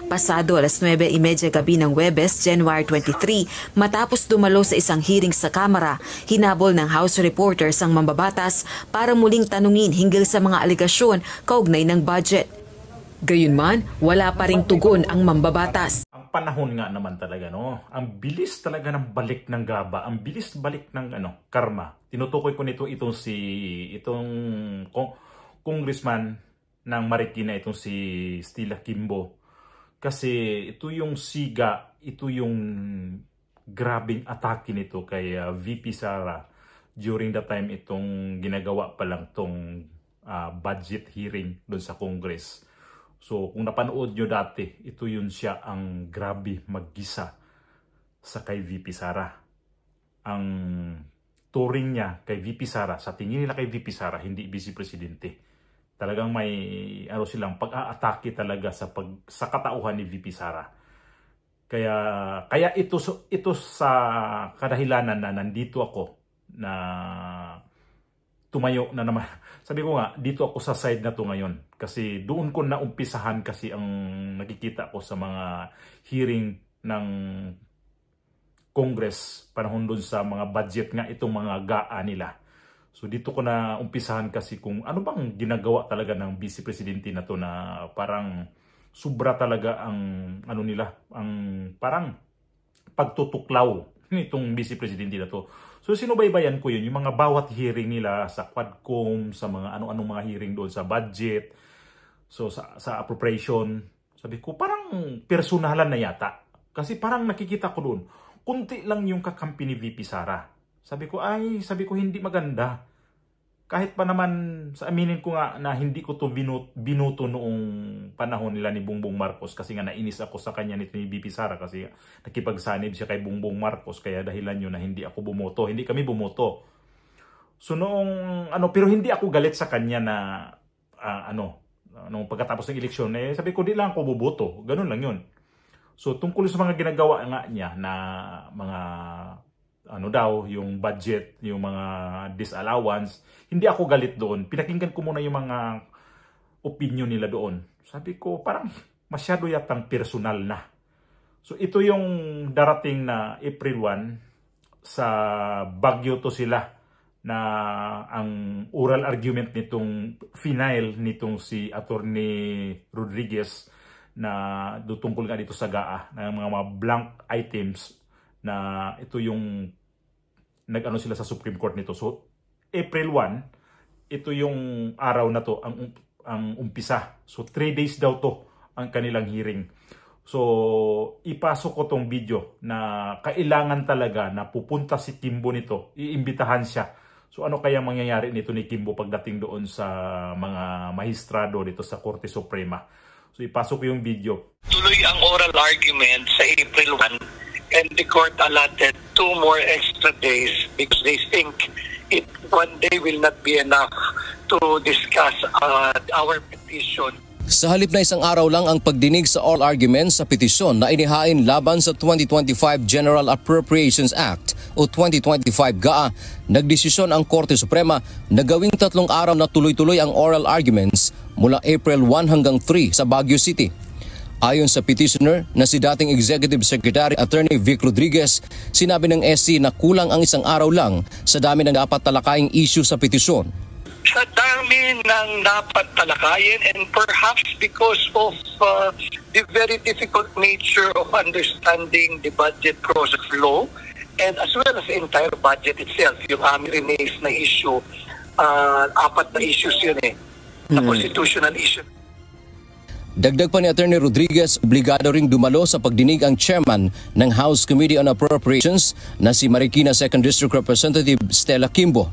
pasado alas 9:30 gabi ng Huwebes, January 23, matapos dumalo sa isang hearing sa Kamara, hinabol ng House reporters ang mambabatas para muling tanungin hinggil sa mga aligasyon kaugnay ng budget. Gayunman, wala pa ring tugon ang mambabatas. Ang panahon nga naman talaga, no? Ang bilis talaga ng balik ng gaba, ang bilis balik ng karma. Tinutukoy ko nito itong congressman ng Marikina, itong si Stella Kimbo. Kasi ito yung siga, ito yung grabing atake nito kay VP Sara during the time itong ginagawa pa lang tong budget hearing doon sa Congress. So kung napanood nyo dati, ito yun siya ang grabe maggisa sa kay VP Sara. Ang turing niya kay VP Sara, sa tingin nila kay VP Sara, hindi Vice Presidente. Talagang may silang pag-aatake talaga sa katauhan ni VP Sara. Kaya ito sa kadahilanan na nandito ako na tumayo na naman. Sabi ko nga, dito ako sa side na to ngayon. Kasi doon ko naumpisahan kasi ang nakikita ko sa mga hearing ng Congress panahon doon sa mga budget nga itong mga GAA nila. So dito ko na umpisahan kasi kung ano bang ginagawa talaga ng Vice Presidente na to na parang sobra talaga ang nila, ang parang pagtutuklaw nitong Vice Presidente na to. So sinubaybayan ko yun, yung mga bawat hearing nila sa Quadcom, sa mga anong mga hearing doon sa budget, so sa appropriation. Sabi ko parang personalan na yata. Kasi parang nakikita ko doon, kunti lang yung kakampi ni VP Sara. Sabi ko hindi maganda. Kahit pa naman sa aminin ko nga na hindi ko to binuto noong panahon nila ni Bongbong Marcos kasi nga nainis ako sa kanya ni VP Sara kasi nakipagsanib siya kay Bongbong Marcos kaya dahilan yun na hindi ako bumoto, hindi kami bumoto. So noong pero hindi ako galit sa kanya na nung pagkatapos ng eleksyon sabi ko di lang ako buboto, ganun lang yun. So tungkol sa mga ginagawa nga niya na mga yung budget, yung mga disallowance, hindi ako galit doon. Pinakinggan ko muna yung mga opinion nila doon. Sabi ko, parang masyado yatang personal na. So ito yung darating na April 1, sa Baguio to sila na ang oral argument nitong final nitong si Attorney Rodriguez na tungkol nga dito sa GAA, na mga blank items na ito yung nag-ano sila sa Supreme Court nito. So, April 1, ito yung araw na to, ang umpisa. So, 3 days daw to ang kanilang hearing. So, ipasok ko tong video na kailangan talaga na pupunta si Kimbo nito. Iimbitahan siya. So, ano kaya mangyayari nito ni Kimbo pagdating doon sa mga mahistrado dito sa Korte Suprema. So, ipasok ko yung video. Tuloy ang oral argument sa April 1. And the court allotted 2 more extra days because they think one day will not be enough to discuss our petition. Sa halip na isang araw lang ang pagdinig sa oral arguments sa petisyon na inihain laban sa 2025 General Appropriations Act o 2025 GAA, nagdesisyon ang Korte Suprema na gawing 3 araw na tuloy-tuloy ang oral arguments mula April 1 hanggang 3 sa Baguio City. Ayon sa petitioner na si dating Executive Secretary Attorney Vic Rodriguez, sinabi ng SC na kulang ang isang araw lang sa dami ng dapat talakaing issue sa petisyon. Sa dami ng dapat talakayin and perhaps because of the very difficult nature of understanding the budget process law and as well as the entire budget itself, yung remains na issue, 4 na issues yun na constitutional issue. Dagdag pa ni Attorney Rodriguez, obligado ring dumalo sa pagdinig ang chairman ng House Committee on Appropriations na si Marikina 2nd District Representative Stella Kimbo.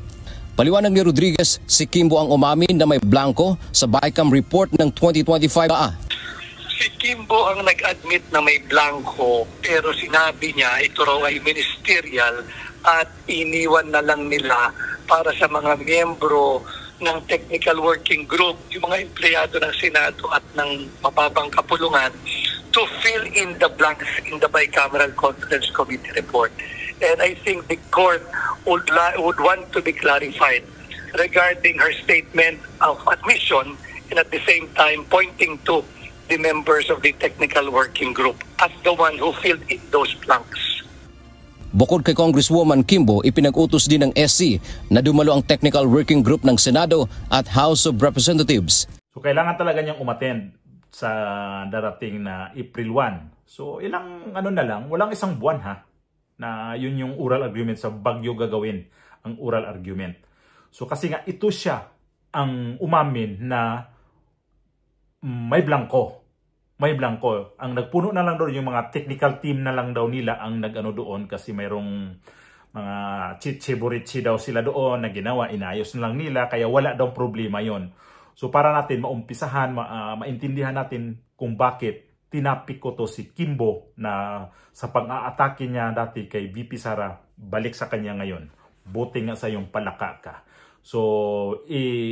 Paliwanag ni Rodriguez, si Kimbo ang umamin na may blanco sa BICAM report ng 2025 GAA. Si Kimbo ang nag-admit na may blanco pero sinabi niya ito raw ay ministerial at iniwan na lang nila para sa mga miyembro ng technical working group, yung mga empleyado ng Senado at ng mababang kapulungan to fill in the blanks in the Bicameral Conference Committee report. And I think the court would want to be clarified regarding her statement of admission and at the same time pointing to the members of the technical working group as the one who filled in those blanks. Bukod kay Congresswoman Kimbo, ipinag-utos din ng SC na dumalo ang technical working group ng Senado at House of Representatives. So kailangan talaga niyang umattend sa darating na April 1. So ilang na lang, walang isang buwan na yun yung oral agreement sa Baguio gagawin, ang oral argument. So kasi nga ito siya ang umamin na may blanco. May blanco. Ang nagpuno na lang doon yung mga technical team na lang daw nila ang nag-ano doon kasi mayroong mga chichi-burichi daw sila doon na ginawa, inayos na lang nila kaya wala daw problema yon. So para natin maumpisahan, maintindihan natin kung bakit tinapik ko to si Kimbo na sa pag-aatake niya dati kay VP Sara, balik sa kanya ngayon. Buti nga sa yung palaka ka. So,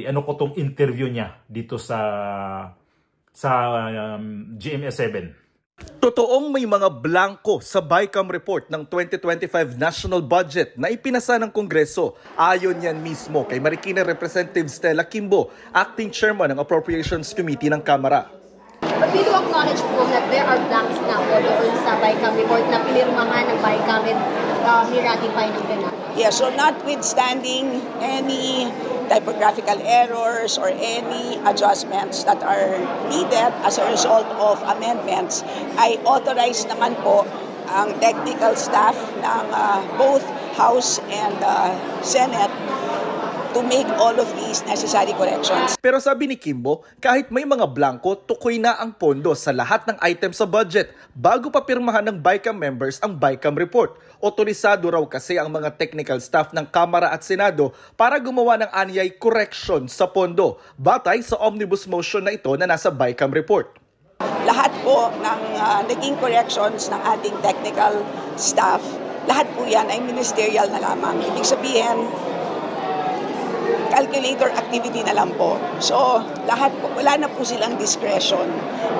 ano ko tong interview niya dito sa GMA7. Totoong may mga blanco sa BICAM report ng 2025 national budget na ipinasa ng Kongreso. Ayon yan mismo kay Marikina Representative Stella Kimbo, acting chairman ng Appropriations Committee ng Kamara. But we do acknowledge po that there are blanks na po doon sa BICAM report na pinirmahan ng BICAM and ni-ratify ng Senado. Yeah, so notwithstanding any typographical errors or any adjustments that are needed as a result of amendments, ay authorize naman po ang technical staff ng both House and Senate to make all of these necessary corrections. Pero sabi ni Kimbo, kahit may mga blanco, tukoy na ang pondo sa lahat ng items sa budget bago pa pirmahan ng BICAM members ang BICAM report. Otorisado raw kasi ang mga technical staff ng Kamara at Senado para gumawa ng anyay correction sa pondo, batay sa omnibus motion na ito na nasa BICAM report. Lahat po ng naging corrections ng ating technical staff, lahat po yan ay ministerial na lamang. Ibig sabihin, calculator activity na lang po. So, lahat po, wala na po silang discretion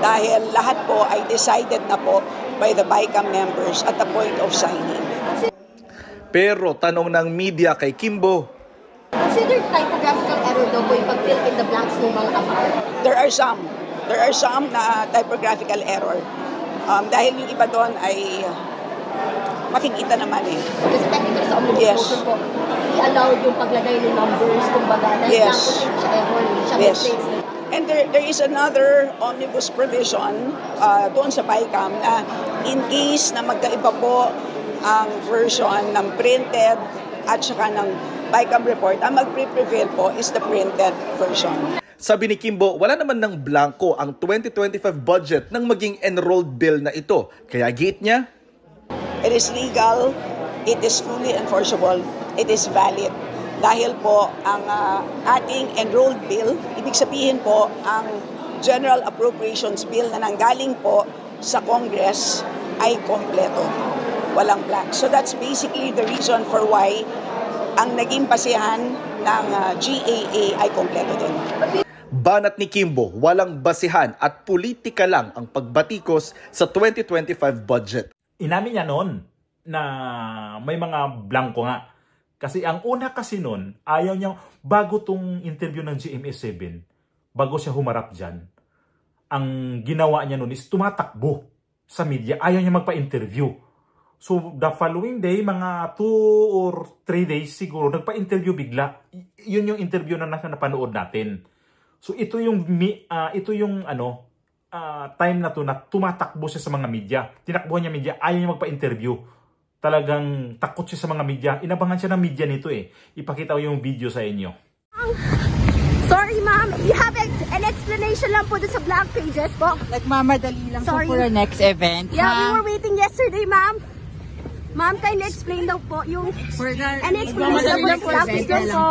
dahil lahat po ay decided na po by the BICAM members at the point of signing. Pero tanong ng media kay Kimbo, Considered typographical error daw po yung pag-fill in the blanks ng mga kapal. There are some na typographical error. Dahil yung iba doon ay makikita naman eh. Kasi technically sa omnibus motion po, i-allowed yung paglagay ng numbers, kumbaga, dahil blanco siya error, siya mistakes. And there is another omnibus provision doon sa BICAM na in case na magkaiba po ang version ng printed at saka ng BICAM report, ang mag-prevail po is the printed version. Sabi ni Kimbo, wala naman ng blanco ang 2025 budget ng maging enrolled bill na ito. Kaya giit niya, it is legal, it is fully enforceable, it is valid. Dahil po ang ating enrolled bill, ibig sabihin po ang General Appropriations Bill na nanggaling po sa Congress ay kompleto. Walang blank. So that's basically the reason for why ang naging basihan ng GAA ay kompleto din. banat ni Kimbo, walang basihan at politika lang ang pagbatikos sa 2025 budget. Inamin niya noon na may mga blanco nga. Kasi ang una kasi noon, ayaw niya, bago tong interview ng GMA7, bago siya humarap dyan, ang ginawa niya noon is tumatakbo sa media. Ayaw niya magpa-interview. So the following day, mga 2 or 3 days siguro, nagpa-interview bigla. Yun yung interview na napanood natin. So ito yung time na to na tumatakbo siya sa mga media. Tinakbuhan niya media, ayaw niya magpa-interview. Talagang takot siya sa mga media. Inabangan siya ng media nito eh. Ipakita ko yung video sa inyo. Sorry ma'am, you have an explanation lang po sa blank pages po. Nagmamadali lang po for the next event. Yeah, we were waiting yesterday ma'am. Ma'am, kindly explain daw po yung any explanation lang po sa blank pages po.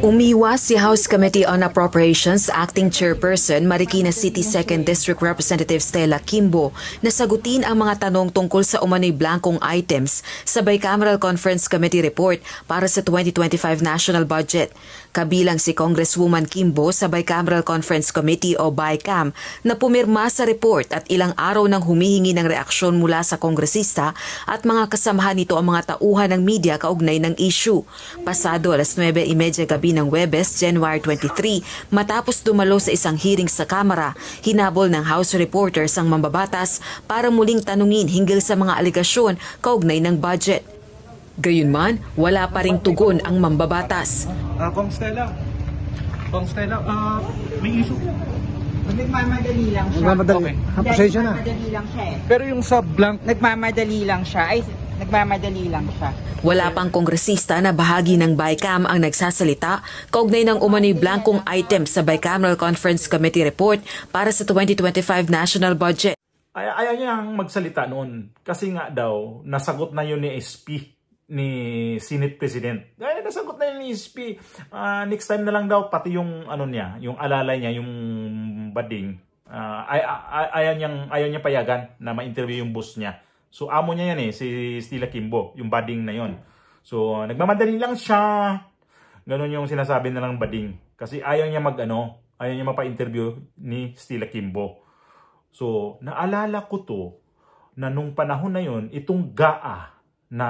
Umiwas si House Committee on Appropriations Acting Chairperson Marikina City 2nd District Representative Stella Kimbo na sagutin ang mga tanong tungkol sa umano'y blankong items sa Bicameral Conference Committee report para sa 2025 national budget. Kabilang si Congresswoman Kimbo sa Bicameral Conference Committee o BICAM na pumirma sa report at ilang araw nang humihingi ng reaksyon mula sa kongresista at mga kasamahan nito ang mga tauhan ng media kaugnay ng issue. Pasado 9:30 gabi gabi ng Huwebes, January 23, matapos dumalo sa isang hearing sa Kamara, hinabol ng House reporters ang mambabatas para muling tanungin hinggil sa mga aligasyon kaugnay ng budget. Gayunman, wala pa ring tugon ang mambabatas. Kong Stella, may issue po. Nagmamadali lang siya. Nagmamadali. Pasensya na. Nagmamadali lang siya eh. Pero yung sa blank, Nagmamadali lang siya. Nagmamadali lang siya. Wala pang kongresista na bahagi ng BICAM ang nagsasalita kaugnay ng umano'y blankong item sa Bicameral Conference Committee report para sa 2025 national budget. Ayaw niyang magsalita noon kasi nga daw nasagot na yun ni SP, ni Senate President. Nasagot na yun ni SP. Next time na lang daw pati yung ano niya, yung alalay niya, yung bading. Ayaw niya payagan na ma-interview yung boss niya. So amo niya yan si Stella Kimbo, yung bading na yon. So nagmamadali lang siya. Ganun yung sinasabi na ng bading. Kasi ayaw niya ayaw niya mapa-interview ni Stella Kimbo. So naalala ko to na nung panahon na yon, itong GAA na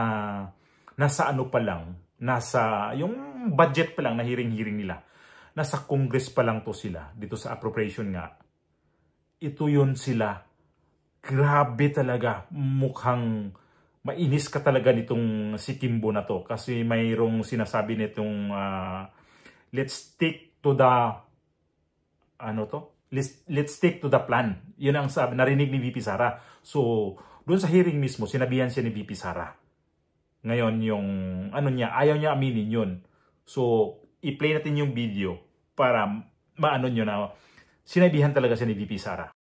nasa ano pa lang, nasa yung budget pa lang na hearing nila. Nasa Congress pa lang to sila, dito sa appropriation nga. Ito yun sila. Grabe talaga, mukhang mainis ka talaga nitong si Kimbo na to. Kasi mayroong sinasabi nitong let's stick to the let's stick to the plan. Yun ang narinig ni VP Sara. So, doon sa hearing mismo, sinabihan siya ni VP Sara. Ngayon, yung ayaw niya aminin yun. So, i-play natin yung video para maano nyo na sinabihan talaga siya ni VP Sara.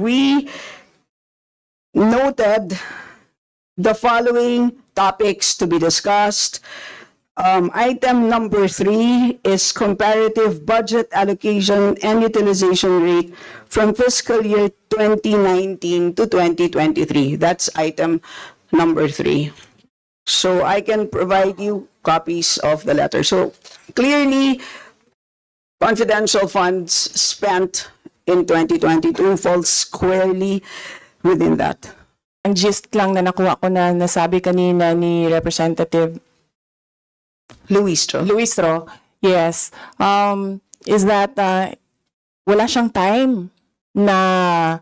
We noted the following topics to be discussed. Item number 3 is comparative budget allocation and utilization rate from fiscal year 2019 to 2023. That's item number 3. So I can provide you copies of the letter. So clearly, confidential funds spent in 2022 falls squarely within that. Ang gist lang na nakuha ko na nasabi kanina ni Representative Luistro, yes, is that wala siyang time na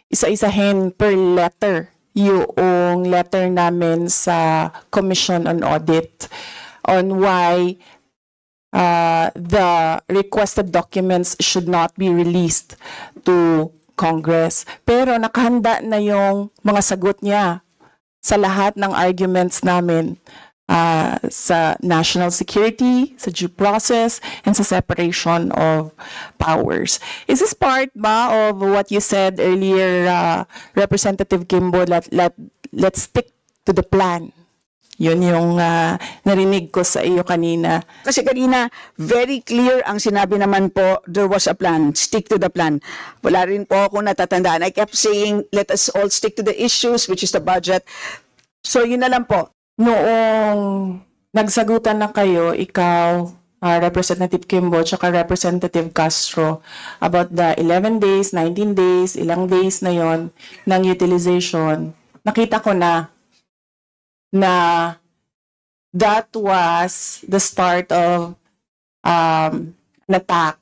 isa-isahin per letter yung letter namin sa Commission on Audit on why the requested documents should not be released to Congress. Pero nakahanda na yung mga sagot niya sa lahat ng arguments namin sa national security, sa due process, and sa separation of powers. Is this part ba of what you said earlier, Representative Kimbo, let's stick to the plan? Yun yung narinig ko sa iyo kanina. Kasi kanina, very clear ang sinabi naman po, there was a plan, stick to the plan. Wala rin po ako natatandaan. I kept saying, let us all stick to the issues, which is the budget. So yun na lang po. Noong nagsagutan na kayo, ikaw, Representative Kimbo, tsaka Representative Castro, about the 11 days, 19 days, ilang days na yon ng utilization, nakita ko na that was the start of an attack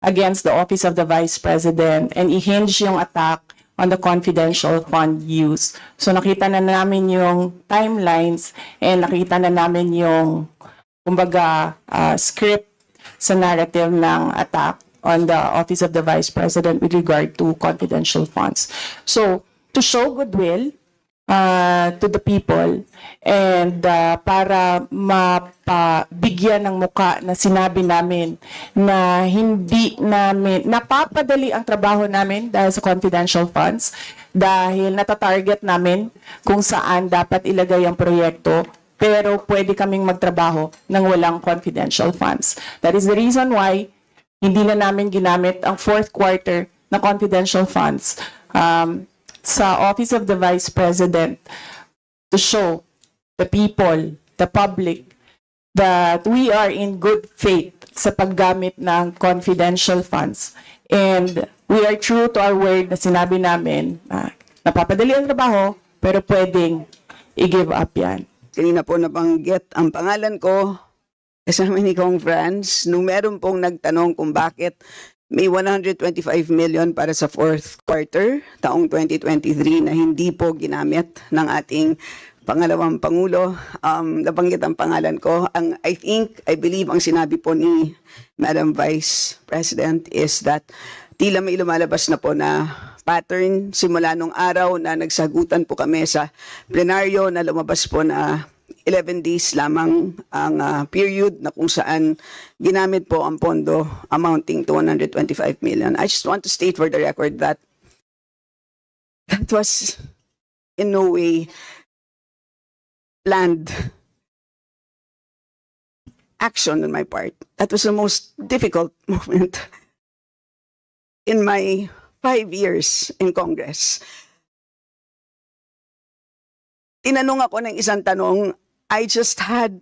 against the Office of the Vice President, and i-hinge yung attack on the confidential fund use. So nakita na namin yung timelines and nakita na namin yung kumbaga script sa narrative ng attack on the Office of the Vice President with regard to confidential funds. So to show goodwill to the people and para mapabigyan ng muka na sinabi namin na hindi namin napapadali ang trabaho namin dahil sa confidential funds, dahil natatarget namin kung saan dapat ilagay ang proyekto, pero pwede kaming magtrabaho ng walang confidential funds. That is the reason why hindi na namin ginamit ang fourth quarter na confidential funds sa Office of the Vice President to show the people, the public, that we are in good faith sa paggamit ng confidential funds. And we are true to our word na sinabi namin na napapadali ang trabaho, pero pwedeng i-give up yan. Kanina po nabanggit ang pangalan ko, kasama ni Kong Franz, nung meron pong nagtanong kung bakit may 125 million para sa fourth quarter taong 2023 na hindi po ginamit ng ating pangalawang Pangulo. Nabanggit ang pangalan ko. I believe ang sinabi po ni Madam Vice President is that tila may lumalabas na po na pattern simula nung araw na nagsagutan po kami sa plenaryo na lumabas po na 11 days lamang ang period na kung saan ginamit po ang pondo amounting to 125 million. I just want to state for the record that that was in no way planned action on my part. That was the most difficult moment in my 5 years in Congress. Tinanong ako ng isang tanong, I just had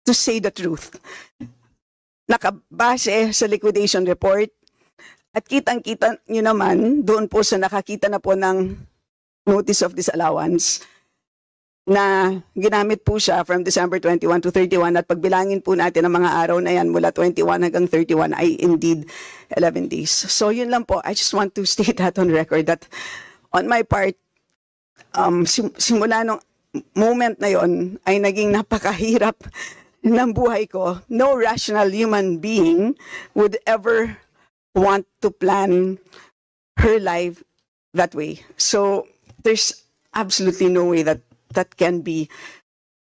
to say the truth. Nakabase sa liquidation report at kitang-kita nyo naman doon po sa nakakita na po ng notice of disallowance na ginamit po siya from December 21 to 31 at pagbilangin po natin ang mga araw na yan mula 21 hanggang 31 ay indeed 11 days. So yun lang po, I just want to state that on record that on my part, simula nung moment na yon ay naging napakahirap ng buhay ko. No rational human being would ever want to plan her life that way. So there's absolutely no way that can be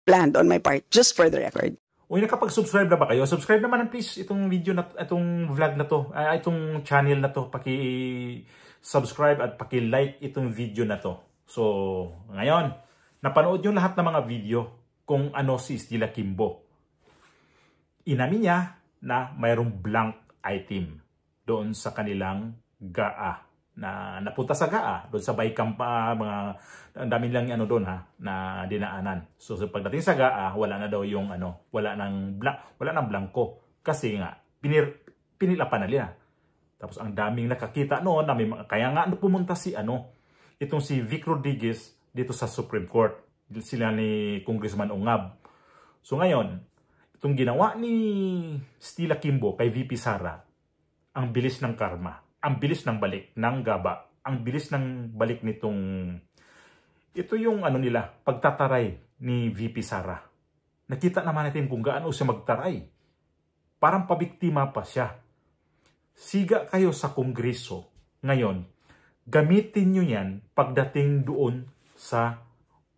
planned on my part, just for the record. Uy, nakapag-subscribe na ba kayo? Subscribe naman please itong video na itong vlog na to, itong channel na to, paki-subscribe at paki-like itong video na to. So, ngayon, napanood yung lahat ng mga video kung ano si Stella Kimbo. Inamin niya na mayroong blank item doon sa kanilang GAA na napunta sa GAA, doon sa Baykam pa, ang dami lang doon na dinaanan. So pagdating sa GAA, wala na daw yung wala nang blanco kasi nga pinila pa na nila. Tapos ang daming nakakita noon na may kaya nga pumunta si itong si Vic Rodriguez dito sa Supreme Court. Sila ni Congressman Ongab. So ngayon, itong ginawa ni Stella Kimbo kay VP Sara, ang bilis ng karma, ang bilis ng balik ng gaba, ang bilis ng balik nitong, ito yung nila, pagtataray ni VP Sara. Nakita naman natin kung gaano siya magtaray. Parang pabiktima pa siya. Siga kayo sa Kongreso. Ngayon, gamitin nyo yan pagdating doon sa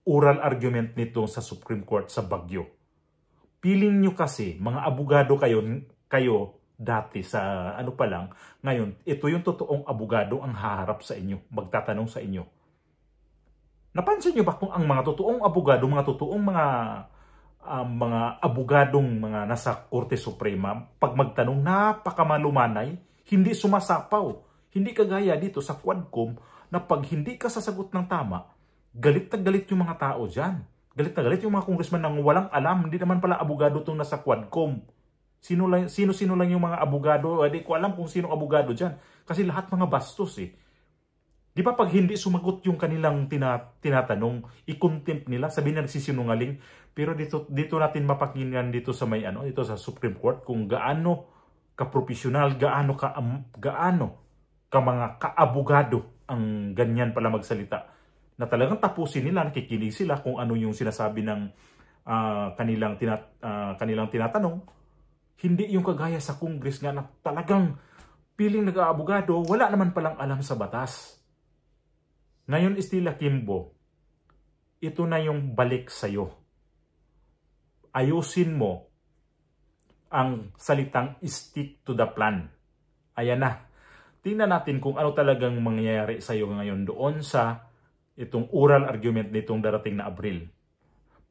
oral argument nito sa Supreme Court sa Baguio. Piling nyo kasi, mga abogado kayo dati sa pa lang, ngayon, ito yung totoong abogado ang haharap sa inyo, magtatanong sa inyo. Napansin nyo ba kung ang mga totoong abogado, mga totoong mga abogadong mga nasa Korte Suprema, pag magtanong, napakamalumanay, hindi sumasapaw. Hindi kagaya dito sa Quadcom na pag hindi ka sasagot ng tama, galit na galit yung mga tao dyan. Galit na galit yung mga congressman nang walang alam. Hindi naman pala abogado itong nasa Quadcom. Sino lang yung mga abogado? Hindi ko alam kung sino abogado dyan. Kasi lahat mga bastos eh. Di ba pag hindi sumagot yung kanilang tinatanong, i-contempt nila, sabihin na nagsisinungaling. Pero dito natin mapakinggan dito sa dito sa Supreme Court kung gaano ka-professional, gaano ka mga ka-abogado ang ganyan pala magsalita. Na talagang tapusin nila, nakikinig sila kung ano yung sinasabi ng kanilang tinatanong. Hindi yung kagaya sa Congress nga na talagang piling nag-aabogado, wala naman palang alam sa batas. Ngayon, Stella Kimbo, ito na yung balik sa'yo. Ayusin mo ang salitang stick to the plan. Ayan na. Tingnan natin kung ano talagang mangyayari sa'yo ngayon doon sa itong oral argument nitong darating na Abril.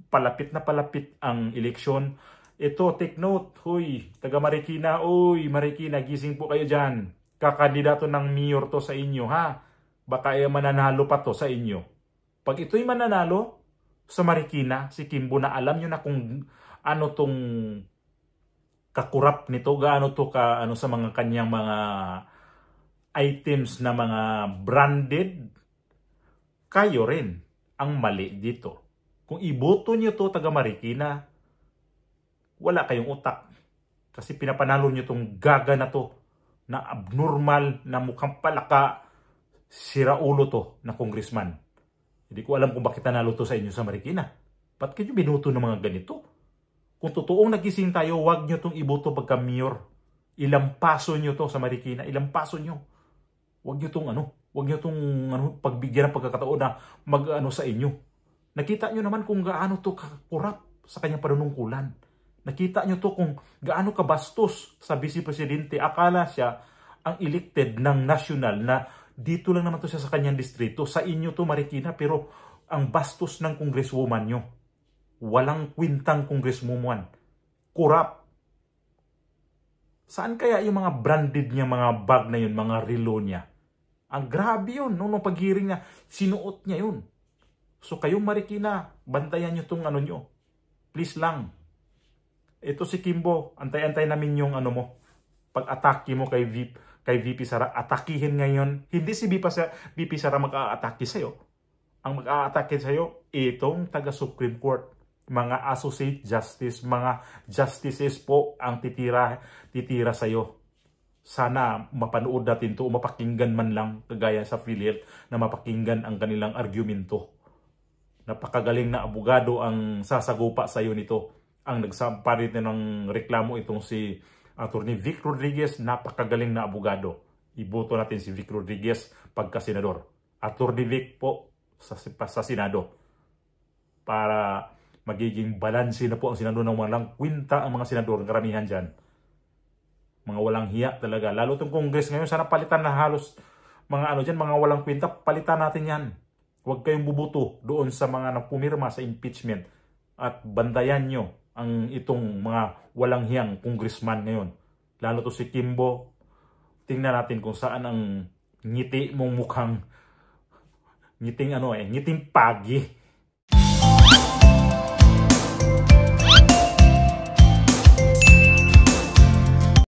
Palapit na palapit ang eleksyon. Ito, take note, huy, taga Marikina, uy, Marikina, gising po kayo dyan. Kakandidato ng mayor to sa inyo, ha? Baka mananalo pa to sa inyo. Pag ito'y mananalo sa Marikina, si Kimbo na alam nyo na kung ano tong kakurap nito, gaano to sa mga kanyang mga items na mga branded, kayo rin ang mali dito. Kung iboto nyo to taga Marikina, wala kayong utak. Kasi pinapanalo nyo tong gaga na to, na abnormal, na mukhang palaka, siraulo to na congressman. Hindi ko alam kung bakit nanalo to sa inyo sa Marikina. Ba't kayo binuto ng mga ganito? Kung totoong nagising tayo, wag nyo tong iboto pagka mayor. Ilampaso nyo to sa Marikina, ilampaso nyo. Wag nyo tong pagbigyan ng pagkakataon na mag-ano sa inyo. Nakita nyo naman kung gaano to kakurap sa kanyang panunungkulan. Nakita nyo to kung gaano kabastos sa Vice Presidente. Akala siya ang elected ng national na dito lang naman to siya sa kanyang distrito. Sa inyo to Marikina, pero ang bastos ng congresswoman nyo. Walang kwintang congresswoman. Kurap. Saan kaya yung mga branded niya, mga bag na yun, mga relo niya? Ang grabe yun. Nung pag-hearing niya, sinuot niya yun. So kayong Marikina, bantayan nyo tong ano nyo. Please lang. Ito si Kimbo, antay-antay namin yung ano mo. Pag-atake mo kay VP Sara, atakihin ngayon. Hindi si VP Sara mag-a-atake sa'yo. Ang mag-a-atake sa'yo, itong taga-Supreme Court. Mga Associate Justice, mga Justices po ang titira sa'yo. Sana mapanood natin to o mapakinggan man lang, kagaya sa PhilHealth, na mapakinggan ang kanilang argumento. Napakagaling na abogado ang sasagupa sa'yo nito. Ang nagsampa rin ng reklamo itong si Attorney Vic Rodriguez, napakagaling na abogado. Iboto natin si Vic Rodriguez pagka-senador. Attorney Vic po sa Senado. Para magiging balanse na po ang senador ng walang kwinta ang mga senador, karamihan dyan. Mga walang hiya talaga. Lalo itong Congress ngayon, sana palitan na halos mga ano dyan, mga walang kwinta, palitan natin yan. Huwag kayong bubuto doon sa mga napumirma sa impeachment. At bandayan nyo ang itong mga walang hiyang congressman ngayon. Lalo to si Kimbo. Tingnan natin kung saan ang ngiti mong mukhang ngiting pagi.